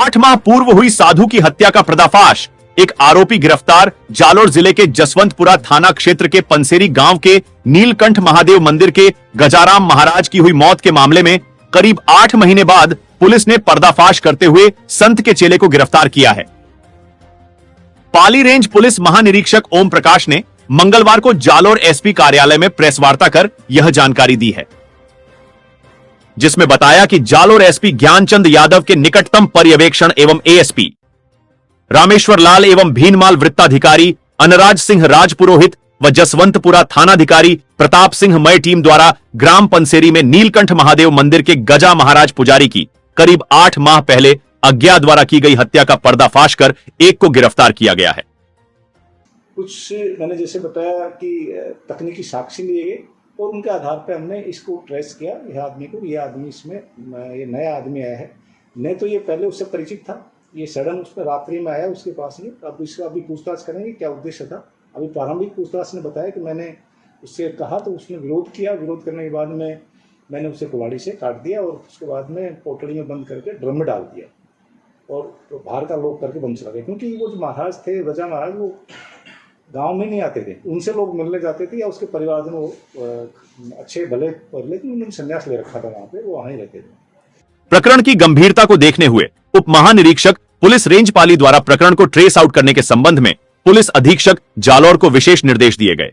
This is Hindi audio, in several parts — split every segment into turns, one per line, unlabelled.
8 माह पूर्व हुई साधु की हत्या का पर्दाफाश। एक आरोपी गिरफ्तार। जालोर जिले के जसवंतपुरा थाना क्षेत्र के पंसेरी गांव के नीलकंठ महादेव मंदिर के गजाराम महाराज की हुई मौत के मामले में करीब 8 महीने बाद पुलिस ने पर्दाफाश करते हुए संत के चेले को गिरफ्तार किया है। पाली रेंज पुलिस महानिरीक्षक ओम प्रकाश ने मंगलवार को जालोर एसपी कार्यालय में प्रेस वार्ता कर यह जानकारी दी है, जिसमें बताया कि जालोर एसपी ज्ञानचंद यादव के निकटतम पर्यवेक्षण एवं एएसपी रामेश्वर लाल एवं भीनमाल वृत्ताधिकारी अनराज सिंह राजपुरोहित व जसवंतपुरा थानाधिकारी प्रताप सिंह मय टीम द्वारा ग्राम पंसेरी में नीलकंठ महादेव मंदिर के गजा महाराज पुजारी की करीब 8 माह पहले अज्ञात द्वारा की गई हत्या का पर्दाफाश कर एक को गिरफ्तार किया गया है।
कुछ मैंने जैसे बताया कि तकनीकी साक्ष्य लिए गए और उनके आधार पर हमने इसको ट्रेस किया। यह आदमी को, यह आदमी इसमें ये नया आदमी आया है, नहीं तो ये पहले उससे परिचित था। ये सडन उस पर रात्रि में आया उसके पास ही। अब इसका अभी पूछताछ करेंगे क्या उद्देश्य था। अभी प्रारंभिक पूछताछ ने बताया कि मैंने उससे कहा तो उसने विरोध किया। विरोध करने के बाद में मैंने उसे कुल्हाड़ी से काट दिया और उसके बाद में पोटली में बंद करके ड्रम में डाल दिया और तो बाहर का लॉक करके बंद चला गया। क्योंकि वो जो महाराज थे, गजा महाराज, वो गांव में नहीं आते थे, उनसे लोग मिलने जाते थे या उसके परिवार में वो अच्छे भले पर, लेकिन उन्होंने संन्यास ले रखा था वहां पे, वो वहीं रहते थे।
प्रकरण की गंभीरता को देखने हुए उप महानिरीक्षक पुलिस रेंज पाली द्वारा प्रकरण को ट्रेस आउट करने के संबंध में पुलिस अधीक्षक जालोर को विशेष निर्देश दिए गए।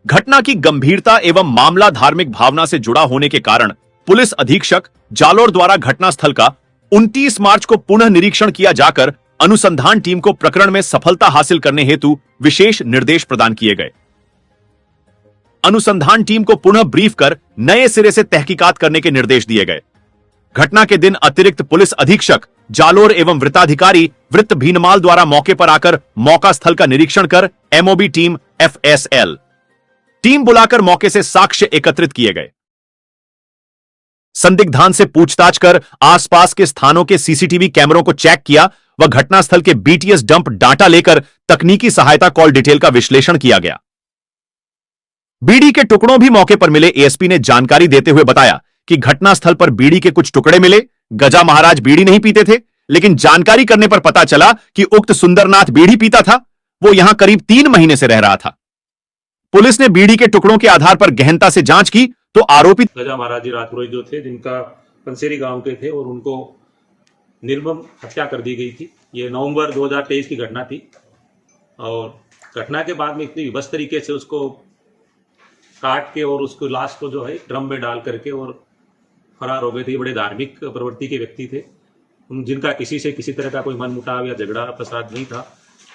घटना की गंभीरता एवं मामला धार्मिक भावना से जुड़ा होने के कारण पुलिस अधीक्षक जालोर द्वारा घटनास्थल का 29 मार्च को पुनः निरीक्षण किया जाकर अनुसंधान टीम को प्रकरण में सफलता हासिल करने हेतु विशेष निर्देश प्रदान किए गए। अनुसंधान टीम को पुनः ब्रीफ कर नए सिरे से तहकीकात करने के निर्देश दिए गए। घटना के दिन अतिरिक्त पुलिस अधीक्षक जालोर एवं वृत्ताधिकारी वृत्त भीनमाल द्वारा मौके पर आकर मौका स्थल का निरीक्षण कर एमओबी टीम एफएसएल टीम बुलाकर मौके से साक्ष्य एकत्रित किए गए। संदिग्धान से पूछताछ कर आसपास के स्थानों के सीसीटीवी कैमरों को चेक किया व घटनास्थल के बीटीएस डंप डाटा लेकर तकनीकी सहायता कॉल डिटेल का विश्लेषण किया गया। बीड़ी के टुकड़ों भी मौके पर मिले। एएसपी ने जानकारी देते हुए बताया कि घटनास्थल पर बीड़ी के कुछ टुकड़े मिले। गजा महाराज बीड़ी नहीं पीते थे, लेकिन जानकारी करने पर पता चला कि उक्त सुंदरनाथ बीड़ी पीता था। वो यहां करीब 3 महीने से रह रहा था। पुलिस ने बीड़ी के टुकड़ों के आधार पर गहनता से जांच की तो आरोपित
गजा महाराज जी राजपुरोहित जो थे, जिनका पंसेरी गांव के थे और उनको निर्मम हत्या कर दी गई थी। ये नवंबर 2023 की घटना थी और घटना के बाद में इतनी विभत्स तरीके से उसको काट के और उसको लाश को जो है ड्रम में डाल करके और फरार हो गए थे। बड़े धार्मिक प्रवृत्ति के व्यक्ति थे, जिनका किसी से किसी तरह का कोई मनमुटाव या झगड़ा फसाद नहीं था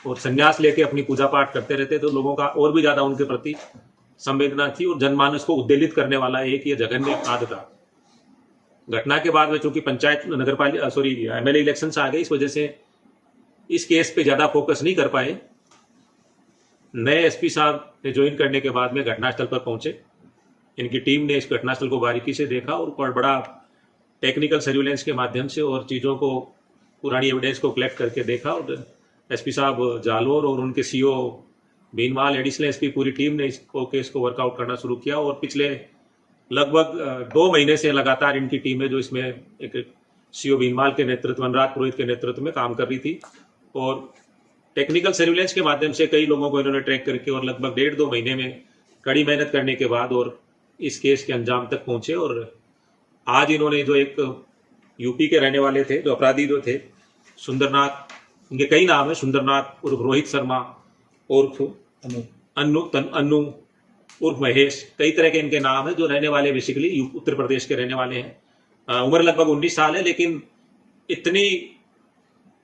और संन्यास लेके अपनी पूजा पाठ करते रहते, तो लोगों का और भी ज्यादा उनके प्रति संवेदना थी और जनमानस को उद्वेलित करने वाला एक ये जघन्य अपराध था। घटना के बाद में चूंकि पंचायत नगरपालिका एमएलए इलेक्शन आ गए, इस वजह से इस केस पे ज्यादा फोकस नहीं कर पाए। नए एसपी साहब ने ज्वाइन करने के बाद में घटनास्थल पर पहुंचे। इनकी टीम ने इस घटनास्थल को बारीकी से देखा और बड़ा टेक्निकल सर्विलेंस के माध्यम से और चीज़ों को, पुरानी एविडेंस को कलेक्ट करके देखा और एसपी साहब जालोर और उनके सीओ भीनमाल, एडिशनल एसपी, पूरी टीम ने इसको केस को वर्कआउट करना शुरू किया और पिछले लगभग 2 महीने से लगातार इनकी टीमें जो इसमें एक सीओ भीनमाल के नेतृत्व, अनराज पुरोहित के नेतृत्व में काम कर रही थी और टेक्निकल सर्विलेंस के माध्यम से कई लोगों को इन्होंने ट्रैक करके और लगभग 1.5-2 महीने में कड़ी मेहनत करने के बाद और इस केस के अंजाम तक पहुंचे। और आज इन्होंने जो एक यूपी के रहने वाले थे, जो अपराधी जो थे सुंदरनाथ, इनके कई नाम है, सुंदरनाथ उर्फ रोहित शर्मा उर्फ अन्नू उर्फ महेश, कई तरह के इनके नाम है, जो रहने वाले बेसिकली उत्तर प्रदेश के रहने वाले हैं। उम्र लगभग 19 साल है, लेकिन इतनी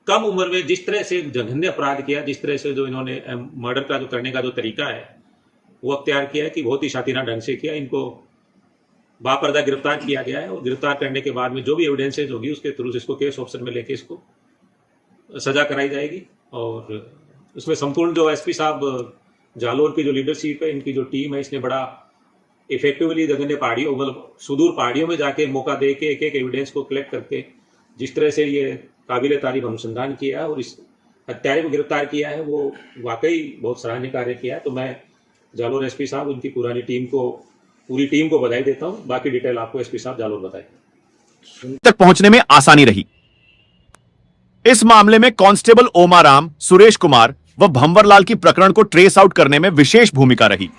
कम उम्र में जिस तरह से जघन्य अपराध किया, जिस तरह से जो इन्होंने मर्डर का जो करने का जो तरीका है वो अख्तियार किया है कि बहुत ही शातिरा ढंग से किया। इनको बापर्दा गिरफ्तार किया गया है और गिरफ्तार करने के बाद में जो भी एविडेंसेज होगी उसके थ्रू इसको केस ऑफिसर में लेके इसको सजा कराई जाएगी। और उसमें संपूर्ण जो एसपी साहब जालोर की जो लीडरशिप है, इनकी जो टीम है, इसने बड़ा इफेक्टिवली जघन्य पहाड़ियों, मतलब सुदूर पहाड़ियों में जाके मौका दे के एक एविडेंस को कलेक्ट करके जिस तरह से ये काबिल तारीफ अनुसंधान किया है और इस हत्यारे को गिरफ्तार किया है, वो वाकई बहुत सराहनीय कार्य किया है। तो मैं जालोर एसपी साहब, उनकी पूरी टीम को बधाई देता हूं। बाकी डिटेल आपको एसपी साहब जालोर बताएं।
तक पहुंचने में आसानी रही। इस मामले में कांस्टेबल ओमाराम, सुरेश कुमार व भंवरलाल की प्रकरण को ट्रेस आउट करने में विशेष भूमिका रही।